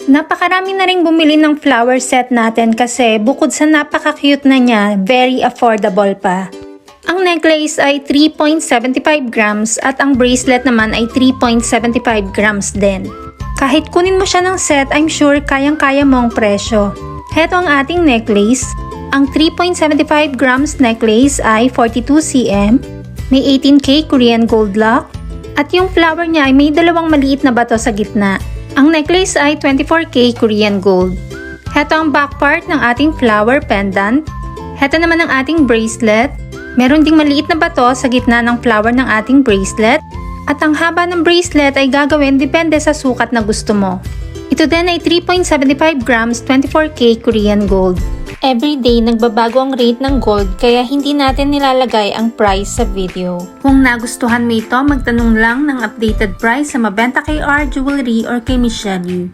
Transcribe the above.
Napakarami na rin bumili ng flower set natin kasi bukod sa napaka-cute na niya, very affordable pa. Ang necklace ay 3.75 grams at ang bracelet naman ay 3.75 grams din. Kahit kunin mo siya ng set, I'm sure kayang-kaya mo ang presyo. Heto ang ating necklace. Ang 3.75 grams necklace ay 42 cm, may 18K Korean gold lock, at yung flower niya ay may dalawang maliit na bato sa gitna. Ang necklace ay 24K Korean gold. Heto ang back part ng ating flower pendant. Heto naman ang ating bracelet. Meron ding maliit na bato sa gitna ng flower ng ating bracelet. At ang haba ng bracelet ay gagawin depende sa sukat na gusto mo. Ito din ay 3.75 grams 24K Korean gold. Everyday nagbabago ang rate ng gold kaya hindi natin nilalagay ang price sa video. Kung nagustuhan mo ito, magtanong lang ng updated price sa mabenta kay R Jewelry or kay Michelle Yu.